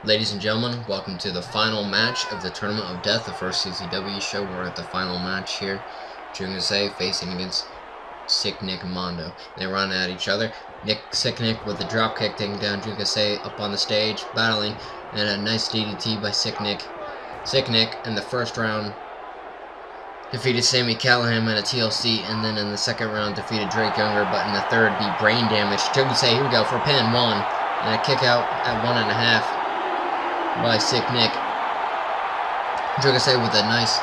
Ladies and gentlemen, welcome to the final match of the Tournament of Death, the first CZW show. We're at the final match here. Kasai facing against Sick Nick and Mondo. They run at each other. Sick Nick with the drop kick taking down Kasai up on the stage, battling, and a nice DDT by Sick Nick. Sick Nick in the first round defeated Sammy Callahan in a TLC, and then in the second round defeated Drake Younger, but in the third beat Brain Damage. Kasai, here we go for a pin, 1, and a kick out at 1.5. by Sick Nick. Kasai with a nice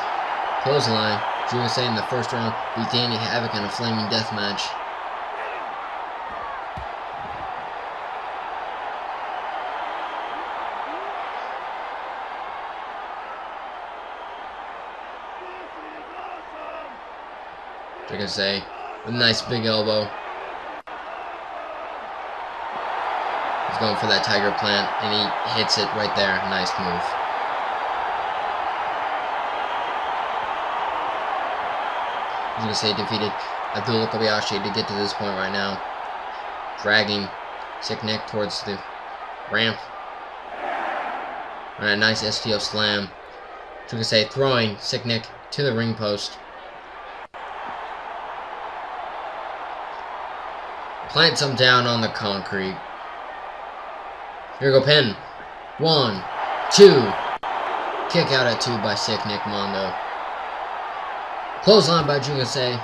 clothesline. Kasai in the first round beat Danny Havoc in a flaming death match. Kasai with a nice big elbow. He's going for that tiger plant, and he hits it right there. Nice move. Kasai defeated Abdullah Kobayashi to get to this point right now. Dragging Sick Nick towards the ramp. And a nice STO slam. Kasai throwing Sick Nick to the ring post. Plants him down on the concrete. Here we go, pin. 1, 2. Kick out at 2 by Sick Nick Mondo. Clothesline by Kasai.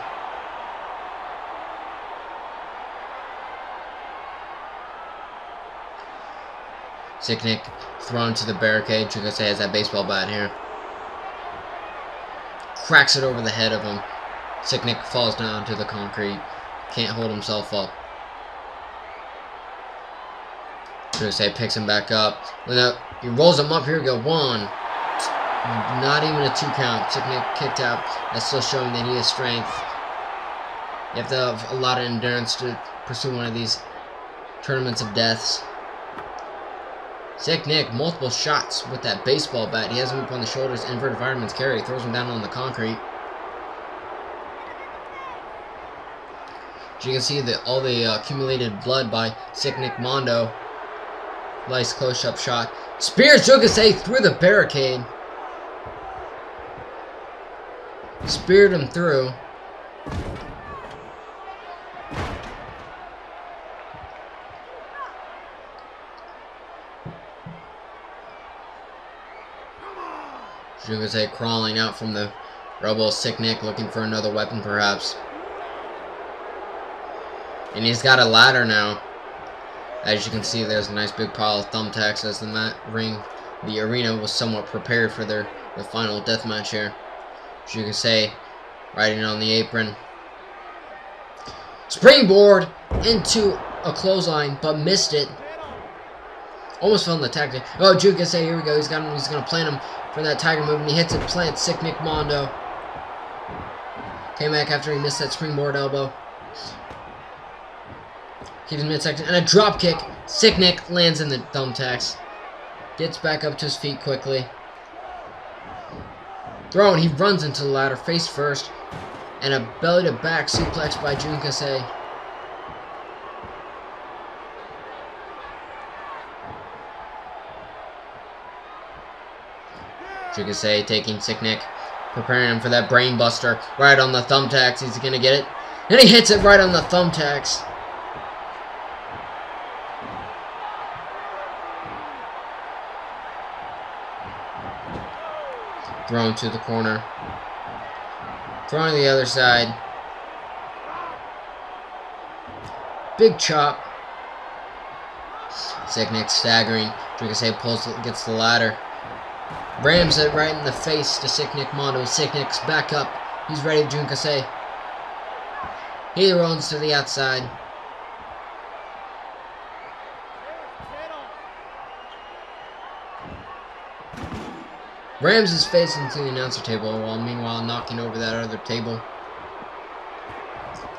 Sick Nick thrown to the barricade. Kasai has that baseball bat here. Cracks it over the head of him. Sick Nick falls down to the concrete. Can't hold himself up. Kasai picks him back up. He rolls him up. Here we go. 1. Not even a 2 count. Sick Nick kicked out. That's still showing that he has strength. You have to have a lot of endurance to pursue one of these tournaments of deaths. Sick Nick, multiple shots with that baseball bat. He has him up on the shoulders. Inverted fireman's carry. Throws him down on the concrete. So you can see all the accumulated blood by Sick Nick Mondo. Nice close-up shot. Spears Kasai through the barricade. Speared him through. Kasai crawling out from the rubble. Sick Nick looking for another weapon, perhaps. And he's got a ladder now. As you can see, there's a nice big pile of thumbtacks as the arena was somewhat prepared for the final death match here. Kasai riding on the apron. Springboard into a clothesline, but missed it. Almost fell in the tactic. Oh, Kasai, here we go. He's got him. He's gonna plant him for that tiger move, and he hits it. Plants Sick Nick Mondo. Came back after he missed that springboard elbow. Keeps him midsection, and a drop kick. Sick Nick lands in the thumbtacks. Gets back up to his feet quickly. Throwing, he runs into the ladder face first, and a belly to back suplex by Kasai. Kasai taking Sick Nick, preparing him for that brain buster right on the thumbtacks. He's gonna get it, and he hits it right on the thumbtacks. Thrown to the corner. Thrown to the other side. Big chop. Sick Nick staggering. Kasai gets the ladder. Rams it right in the face to Sick Nick Mondo. Sick Nick's back up. He's ready to Kasai. He runs to the outside. Rams his face into the announcer table while meanwhile knocking over that other table.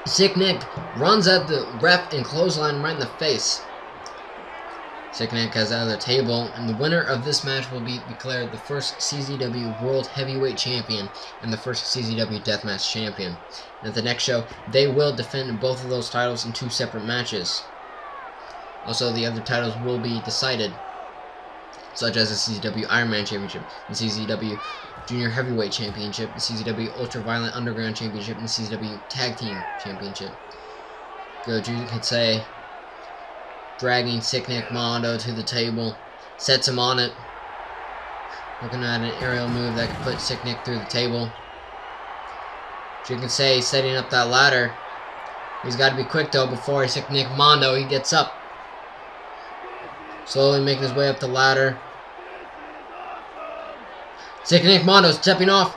Sick Nick runs at the ref and clothesline right in the face. Sick Nick has out of the table, and the winner of this match will be declared the first CZW World Heavyweight Champion and the first CZW Deathmatch Champion. And at the next show, they will defend both of those titles in 2 separate matches. Also, the other titles will be decided. such as the CZW Ironman Championship, the CZW Junior Heavyweight Championship, the CZW Ultraviolent Underground Championship, and the CZW Tag Team Championship. Kasai dragging Sick Nick Mondo to the table, sets him on it, looking at an aerial move that could put Sick Nick through the table. Kasai setting up that ladder. He's got to be quick though before Sick Nick Mondo, he gets up. Slowly making his way up the ladder. Sick Nick Mondo stepping off.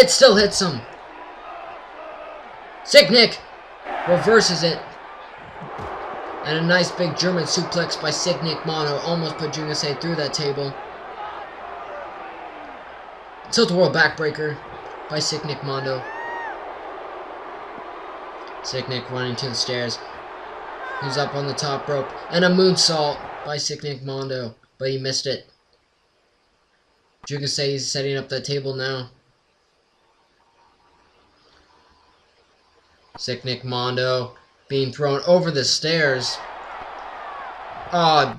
Still hits him. Sick Nick reverses it. And a nice big German suplex by Sick Nick Mondo almost put Kasai through that table. Tilt-a-whirl backbreaker by Sick Nick Mondo. Sick Nick running to the stairs. He's up on the top rope. And a moonsault by Sick Nick Mondo, but he missed it. Kasai is setting up that table now. Sick Nick Mondo being thrown over the stairs. A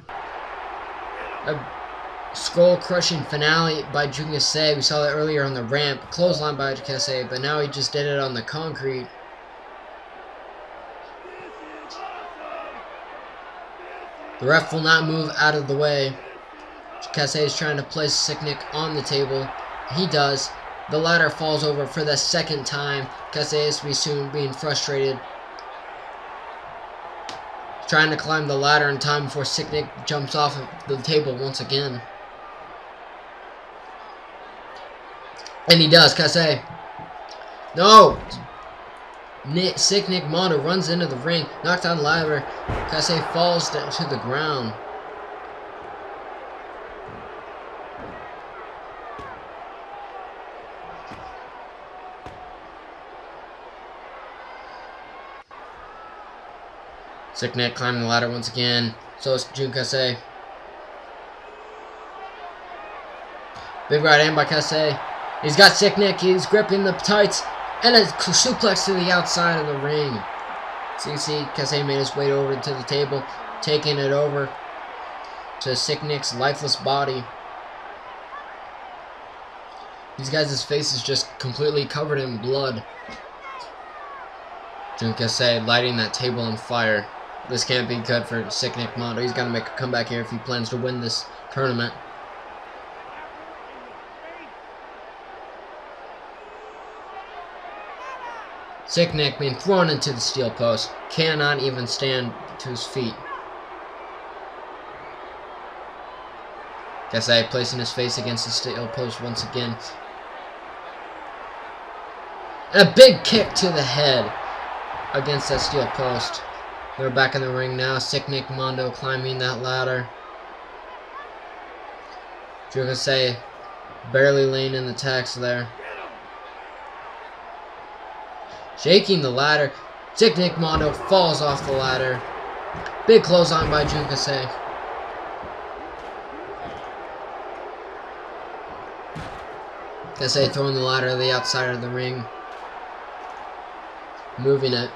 skull-crushing finale by Kasai. We saw that earlier on the ramp. Clothesline by Kasai, but now he just did it on the concrete. The ref will not move out of the way. Kasai is trying to place Sick Nick on the table. He does. The ladder falls over for the second time. Kasai is to be soon being frustrated. Trying to climb the ladder in time before Sick Nick jumps off of the table once again. And he does. Kasai. No! Sick Nick Mondo runs into the ring, knocked on the ladder. Kasai falls down to the ground. Sick Nick climbing the ladder once again. So is Kasai. Big right hand by Kasai. He's got Sick Nick. He's gripping the tights. And a suplex to the outside of the ring. So you see Kasai made his way over to the table, taking it over to Sick Nick's lifeless body. These guys' face is just completely covered in blood. Kasai lighting that table on fire. This can't be good for Sick Nick Mondo. He's got to make a comeback here if he plans to win this tournament. Sick Nick being thrown into the steel post. Cannot even stand to his feet. Kasai placing his face against the steel post once again. And a big kick to the head against that steel post. They're back in the ring now. Sick Nick Mondo climbing that ladder. Kasai barely laying in the tacks there. Shaking the ladder. Sick Nick Mondo falls off the ladder. Big clothesline by Kasai. Kasai throwing the ladder to the outside of the ring. Moving it.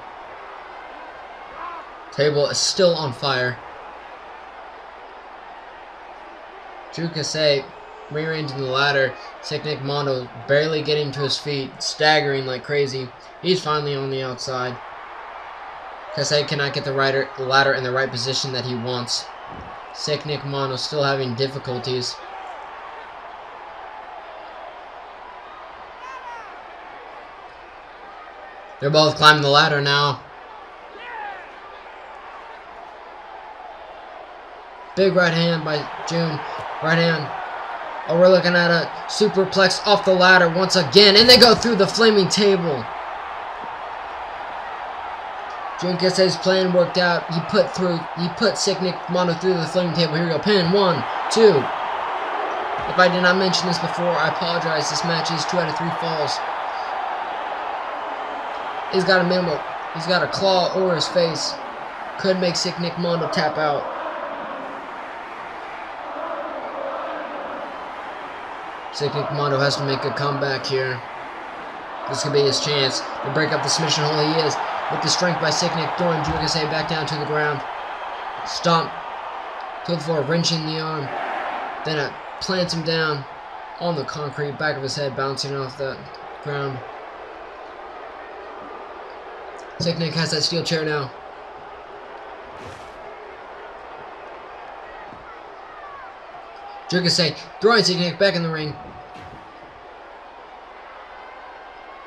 Table is still on fire. Kasai rearranging the ladder. Sick Nick Mondo barely getting to his feet, staggering like crazy. He's finally on the outside. Kasai cannot get the ladder in the right position that he wants. Sick Nick Mondo still having difficulties. They're both climbing the ladder now. Big right hand by June. Right hand. Oh, we're looking at a superplex off the ladder once again. And they go through the flaming table. Kasai's plan worked out. He put Sick Nick Mondo through the flaming table. Here we go. Pin. 1, 2. If I did not mention this before, I apologize. This match is 2 out of 3 falls. He's got a minimal. He's got a claw over his face. Could make Sick Nick Mondo tap out. Sick Nick Mondo has to make a comeback here. This could be his chance to break up the submission hole he is. With the strength by Sick Nick, throwing Kasai back down to the ground. Stomp to the floor, wrenching the arm. Then a plants him down on the concrete, back of his head bouncing off the ground. Sick Nick has that steel chair now. Kasai throwing Sick Nick back in the ring.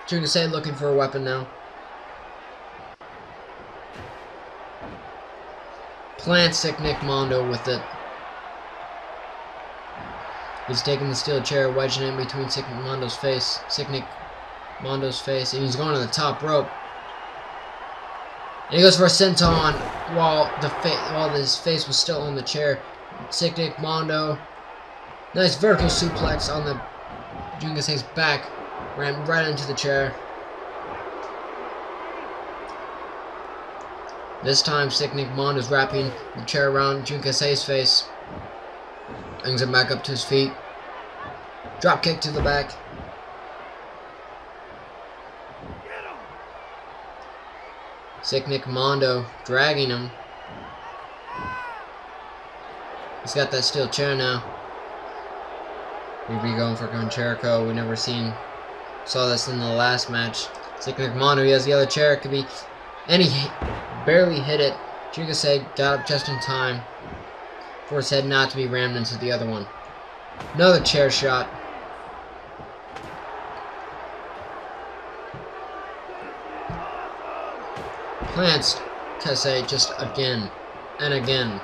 Kasai looking for a weapon now. Plants Sick Nick Mondo with it. He's taking the steel chair, wedging it between Sick Nick Mondo's face. And he's going to the top rope. And he goes for a senton while his face was still on the chair. Sick Nick Mondo. Nice vertical suplex on the Kasai's back. Ran right into the chair. This time, Sick Nick Mondo is wrapping the chair around Kasai's face. Brings him back up to his feet. Drop kick to the back. Sick Nick Mondo dragging him. He's got that steel chair now. We'd be going for Concherico. We never saw this in the last match. Sick Nick Mondo, he has the other chair. It could be, and he barely hit it. Kasai got up just in time for his head not to be rammed into the other one. Another chair shot. Plants Kasai just again and again.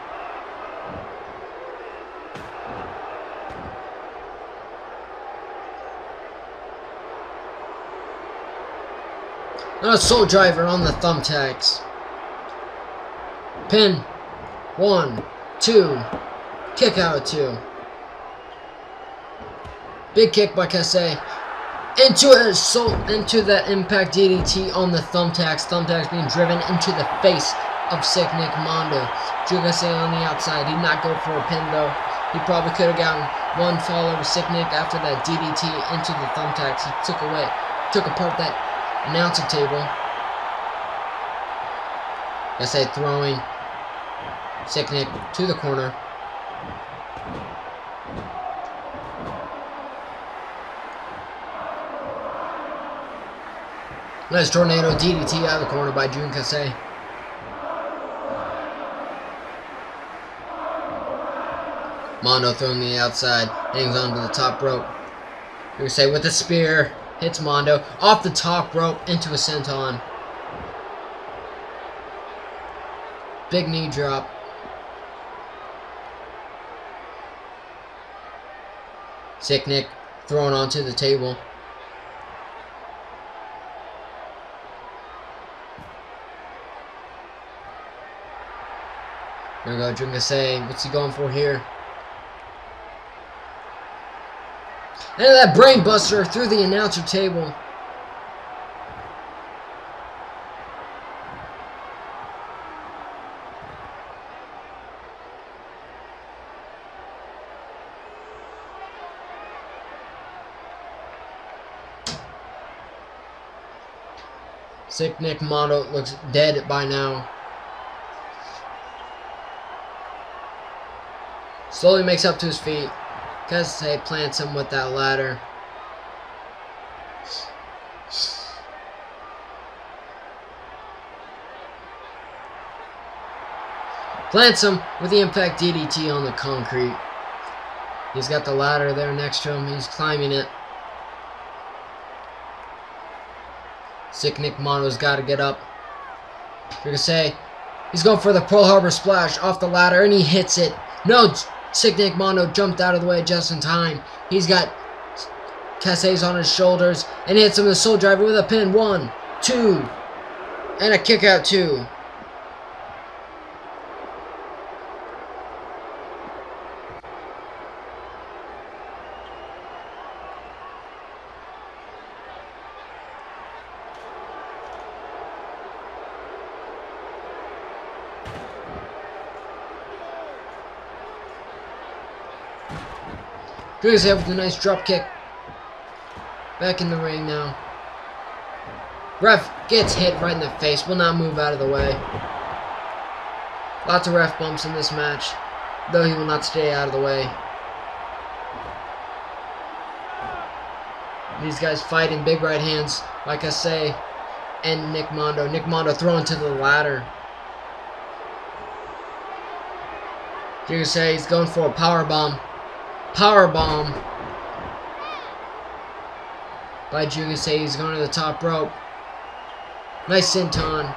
Another soul driver on the thumbtacks. Pin. 1, 2. Kick out of 2. Big kick by Kasai. Into that impact DDT on the thumbtacks. Thumbtacks being driven into the face of Sick Nick Mondo. Kasai on the outside. He did not go for a pin though. He probably could have gotten one fall over Sick Nick after that DDT into the thumbtacks. He took apart that announcer table. Kasai throwing Sick Nick to the corner. Nice tornado DDT out of the corner by Kasai. Mondo throwing the outside, hangs onto the top rope. Kasai with a spear, hits Mondo off the top rope into a senton. Big knee drop. Sick Nick thrown onto the table. There we go, Kasai. What's he going for here? And that brain buster through the announcer table. Sick Nick Mondo looks dead by now. Slowly makes up to his feet. Kasai plants him with that ladder. Plants him with the impact DDT on the concrete. He's got the ladder there next to him. He's climbing it. Sick Nick Mondo's got to get up. Kasai, he's going for the Pearl Harbor Splash off the ladder, and he hits it. No, Sick Nick Mondo jumped out of the way just in time. He's got Kasai's on his shoulders and hits him with a soul driver with a pin. 1, 2, and a kick out 2. Kasai with a nice drop kick. Back in the ring now. Ref gets hit right in the face. Will not move out of the way. Lots of ref bumps in this match, though he will not stay out of the way. These guys fighting, big right hands by Kasai and Nick Mondo. Nick Mondo thrown to the ladder. Kasai is going for a power bomb. Power bomb by Kasai. He's going to the top rope. Nice senton.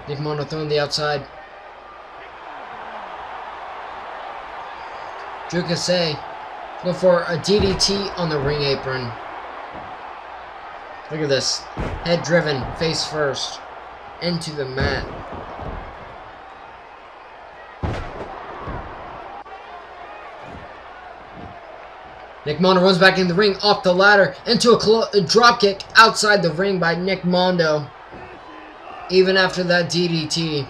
Nick Mondo thrown the outside. Kasai go for a DDT on the ring apron. Look at this. Head driven, face first, into the mat. Nick Mondo runs back in the ring, off the ladder, into a drop kick outside the ring by Nick Mondo. Even after that DDT.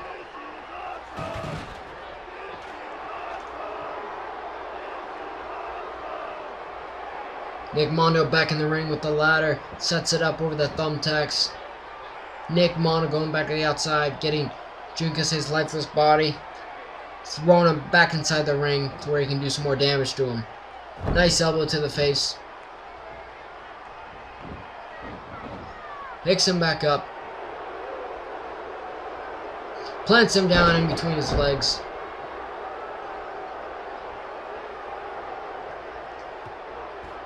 Nick Mondo back in the ring with the ladder, sets it up over the thumbtacks. Nick Mondo going back to the outside, getting Kasai's lifeless body, throwing him back inside the ring to where he can do some more damage to him. Nice elbow to the face. Picks him back up. Plants him down in between his legs.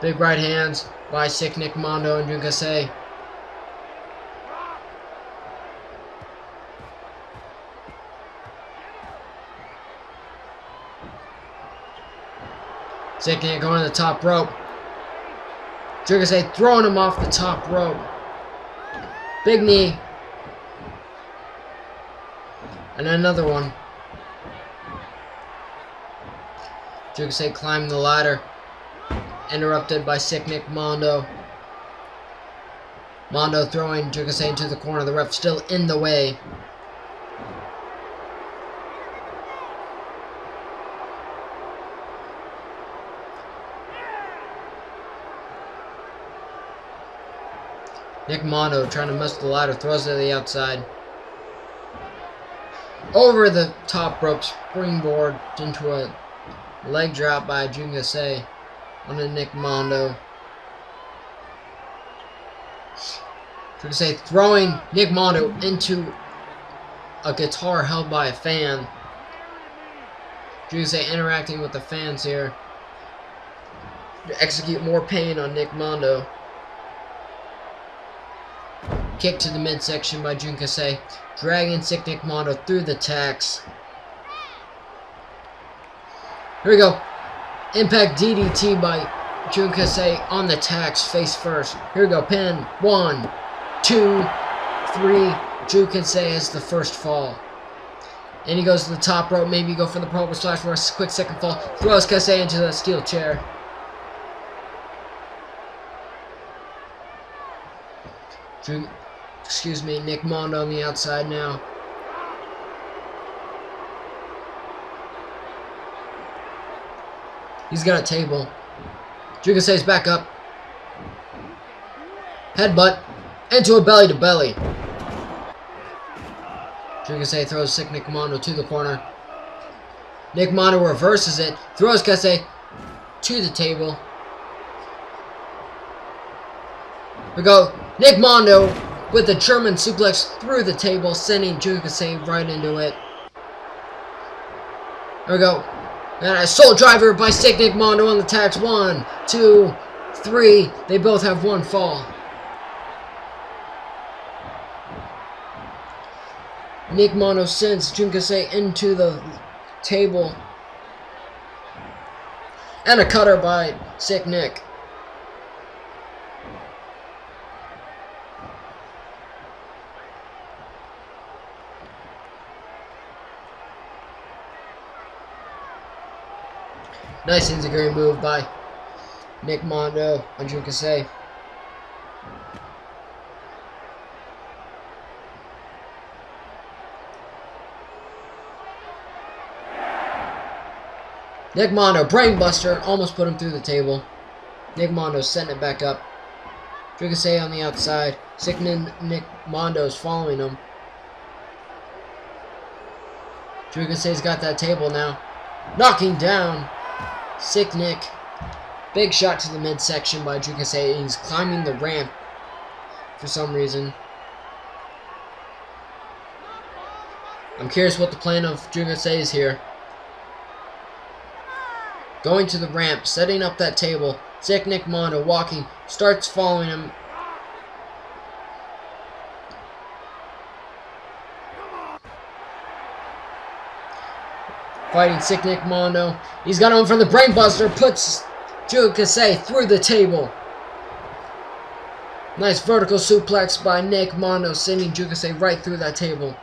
Big right hands by sick Nick Mondo and Kasai. Sick Nick going to the top rope. Kasai throwing him off the top rope. Big knee. And another one. Kasai climbed the ladder. Interrupted by sick Nick Mondo. Mondo throwing Kasai into the corner. The ref still in the way. Nick Mondo trying to mess with the ladder. Throws it to the outside. Over the top rope. Springboard into a leg drop by Kasai. On to Nick Mondo. Kasai throwing Nick Mondo into a guitar held by a fan. Kasai interacting with the fans here to execute more pain on Nick Mondo. Kick to the midsection by Kasai, dragging sick Nick Mondo through the tacks. Here we go. Impact DDT by Kasai on the tacks, face first. Here we go, pin. 1, 2, 3. Kasai has the first fall. And he goes to the top rope, maybe go for the Pro Slash for a quick second fall. Throws Kasai into the steel chair. Nick Mondo on the outside now. He's got a table. Kasai's back up. Headbutt into a belly to belly. Kasai throws sick Nick Mondo to the corner. Nick Mondo reverses it. Throws Kasai to the table. We go. Nick Mondo with a German suplex through the table, sending Kasai right into it. There we go. And a soul driver by sick Nick Mondo on the tacks. 1, 2, 3. They both have one fall. Nick Mondo sends Kasai into the table. And a cutter by sick Nick. Nice enziguri move by Nick Mondo on Kasai. Nick Mondo, brainbuster, almost put him through the table. Nick Mondo setting it back up. Kasai on the outside. Sick Nick Mondo's following him. Kasai's got that table now. Knocking down Sick Nick. Big shot to the midsection by Kasai. He's climbing the ramp for some reason. I'm curious what the plan of Kasai is here. Going to the ramp, setting up that table. Sick Nick Mondo walking, starts following him. Fighting Sick Nick Mondo. He's got him for the brainbuster. Puts Kasai through the table. Nice vertical suplex by Nick Mondo, sending Kasai right through that table.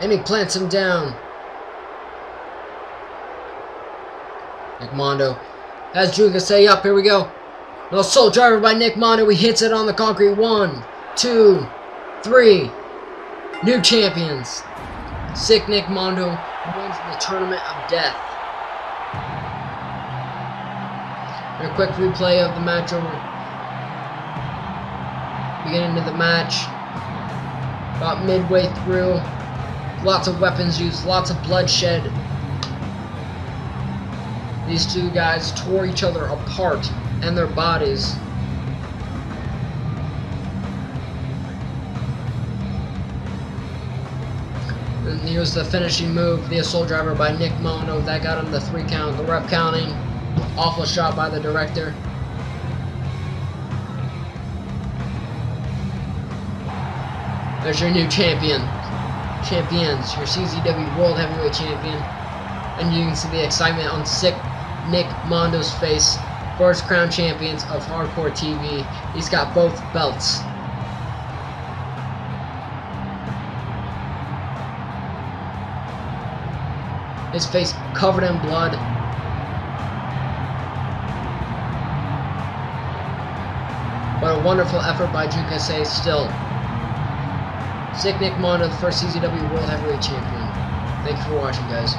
And he plants him down. Nick Mondo has Kasai up. Here we go. No soul driver by Nick Mondo. He hits it on the concrete. 1, 2, 3. New champions. Sick Nick Mondo wins the Tournament of Death. And a quick replay of the match over. Beginning of the match. About midway through. Lots of weapons used. Lots of bloodshed. These two guys tore each other apart and their bodies. And here's the finishing move, the assault driver by Nick Mondo. That got him the 3 count. The ref counting. Awful shot by the director. There's your new champion. Champions, your CZW World Heavyweight Champion. And you can see the excitement on Sick Nick Mondo's face. First crown champions of Hardcore TV. He's got both belts. His face covered in blood. But a wonderful effort by Kasai still. Sick Nick Mondo, the first CZW World Heavyweight Champion. Thank you for watching, guys.